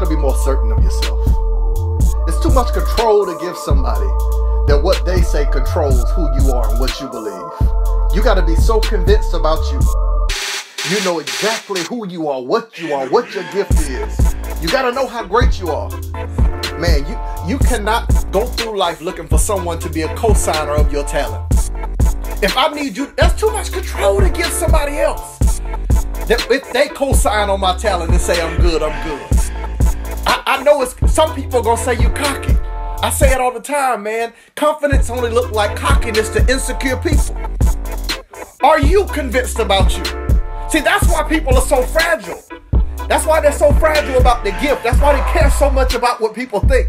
be more certain of yourself. It's too much control to give somebody that what they say controls who you are and what you believe. You got to be so convinced about you. You know exactly who you are, what your gift is. You got to know how great you are. Man, you cannot go through life looking for someone to be a co-signer of your talent. If I need you, that's too much control to give somebody else. If they co-sign on my talent and say I'm good, I'm good. I know some people are going to say you cocky. I say it all the time, man. Confidence only look like cockiness to insecure people. Are you convinced about you? See, that's why people are so fragile. That's why they're so fragile about their gift. That's why they care so much about what people think.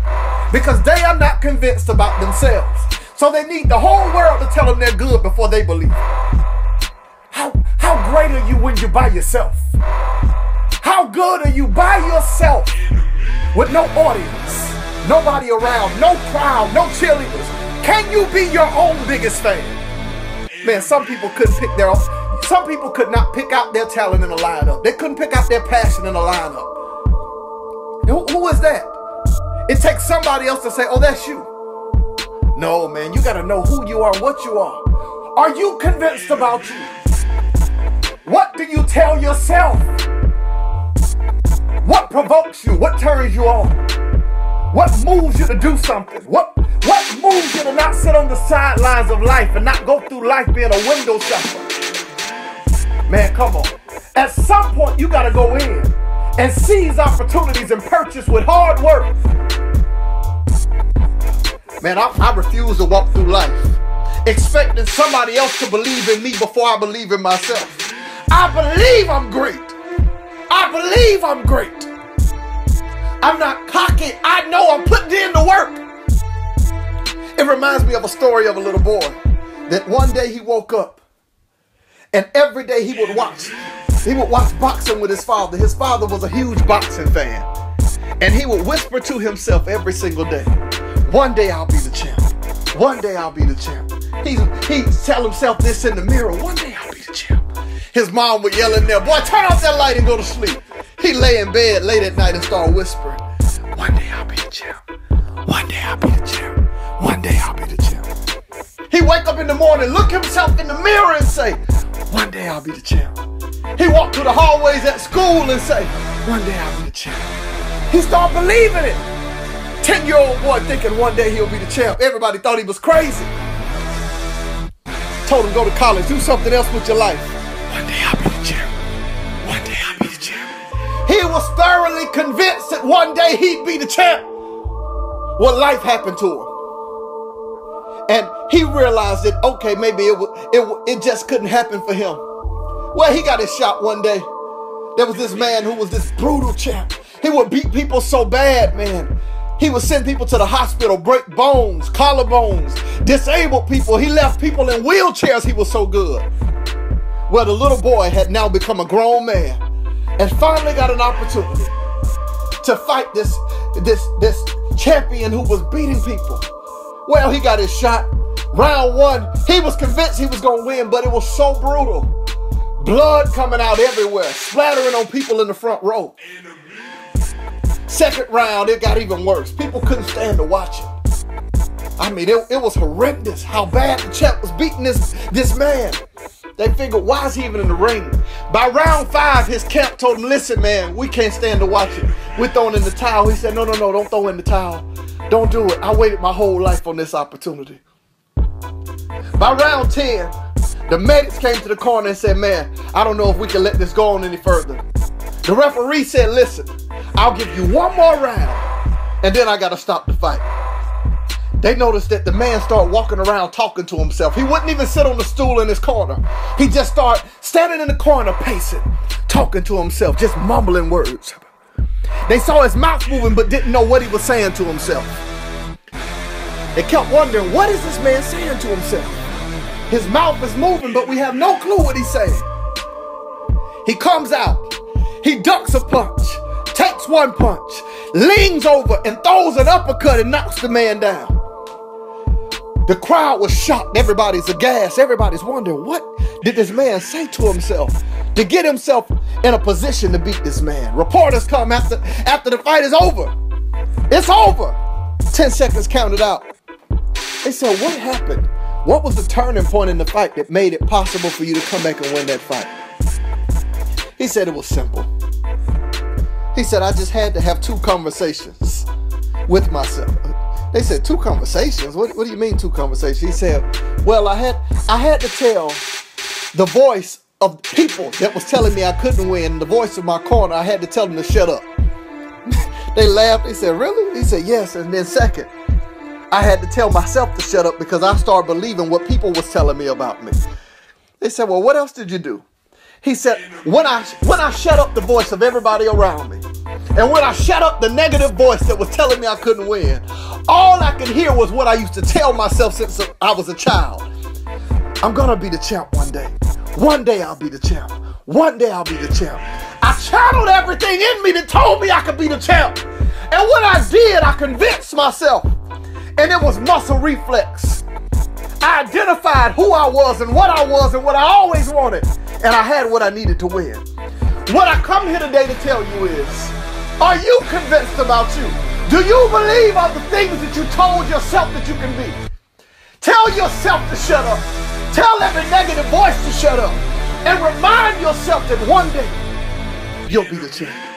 Because they are not convinced about themselves. So they need the whole world to tell them they're good before they believe. How great are you when you're by yourself? How good are you by yourself with no audience, nobody around, no crowd, no cheerleaders? Can you be your own biggest fan? Man, some people couldn't pick their own. Some people could not pick out their talent in a lineup. They couldn't pick out their passion in a lineup. Who is that? It takes somebody else to say, oh, that's you. No, man, you got to know who you are and what you are. Are you convinced about you? What do you tell yourself? What provokes you? What turns you on? What moves you to do something? What moves you to not sit on the sidelines of life and not go through life being a window shopper? Man, come on. At some point, you got to go in and seize opportunities and purchase with hard work. Man, I refuse to walk through life expecting somebody else to believe in me before I believe in myself. I believe I'm great. I believe I'm great. I'm not cocky. I know I'm putting in the work. It reminds me of a story of a little boy that one day he woke up and every day he would watch boxing with his father. His father was a huge boxing fan. And he would whisper to himself every single day, one day I'll be the champ. One day I'll be the champ. He'd tell himself this in the mirror, one day I'll be the champ. His mom would yell in there, boy, turn off that light and go to sleep. He'd lay in bed late at night and start whispering, one day I'll be the champ. One day I'll be the champ. One day I'll be the champ. He'd wake up in the morning, look himself in the mirror and say, one day I'll be the champ. He walked through the hallways at school and say, one day I'll be the champ. He started believing it. 10-year-old boy thinking one day he'll be the champ. Everybody thought he was crazy. Told him go to college, do something else with your life. One day I'll be the champ. One day I'll be the champ. He was thoroughly convinced that one day he'd be the champ. Well, life happened to him. And he realized that, okay, maybe it just couldn't happen for him. Well, he got his shot one day. There was this man who was this brutal champ. He would beat people so bad, man. He would send people to the hospital, break bones, collarbones, disabled people. He left people in wheelchairs. He was so good. Well, the little boy had now become a grown man and finally got an opportunity to fight this champion who was beating people. Well, he got his shot. Round one, he was convinced he was going to win, but it was so brutal. Blood coming out everywhere, splattering on people in the front row. Second round, it got even worse. People couldn't stand to watch it. I mean, it was horrendous how bad the champ was beating this man. They figured, why is he even in the ring? By round 5, his camp told him, listen, man, we can't stand to watch it. We're throwing in the towel. He said, no, don't throw in the towel. Don't do it. I waited my whole life on this opportunity. By round 10, the medics came to the corner and said, man, I don't know if we can let this go on any further. The referee said, listen, I'll give you one more round, and then I got to stop the fight. They noticed that the man started walking around talking to himself. He wouldn't even sit on the stool in his corner. He just started standing in the corner, pacing, talking to himself, just mumbling words. They saw his mouth moving, but didn't know what he was saying to himself. They kept wondering, what is this man saying to himself? His mouth is moving, but we have no clue what he's saying. He comes out. He ducks a punch, takes one punch, leans over and throws an uppercut and knocks the man down. The crowd was shocked. Everybody's aghast. Everybody's wondering, what did this man say to himself? to get himself in a position to beat this man. Reporters come after the fight is over. It's over. 10 seconds counted out. They said, what happened? What was the turning point in the fight that made it possible for you to come back and win that fight? He said it was simple. He said, I just had to have 2 conversations with myself. They said, 2 conversations? What do you mean 2 conversations? He said, well, I had to tell the voice of people that was telling me I couldn't win, the voice of my corner, I had to tell them to shut up. They laughed. He said, really? He said, yes. And then second, I had to tell myself to shut up because I started believing what people was telling me about me. They said, well, what else did you do? He said, when I shut up the voice of everybody around me, and when I shut up the negative voice that was telling me I couldn't win, all I could hear was what I used to tell myself since I was a child. I'm gonna be the champ one day. One day I'll be the champ. One day I'll be the champ. I channeled everything in me that told me I could be the champ. And when I did, I convinced myself. And it was muscle reflex. I identified who I was and what I always wanted. And I had what I needed to win. What I come here today to tell you is, are you convinced about you? Do you believe of the things that you told yourself that you can be? Tell yourself to shut up. Tell every negative voice to shut up. And remind yourself that one day you'll be the champ.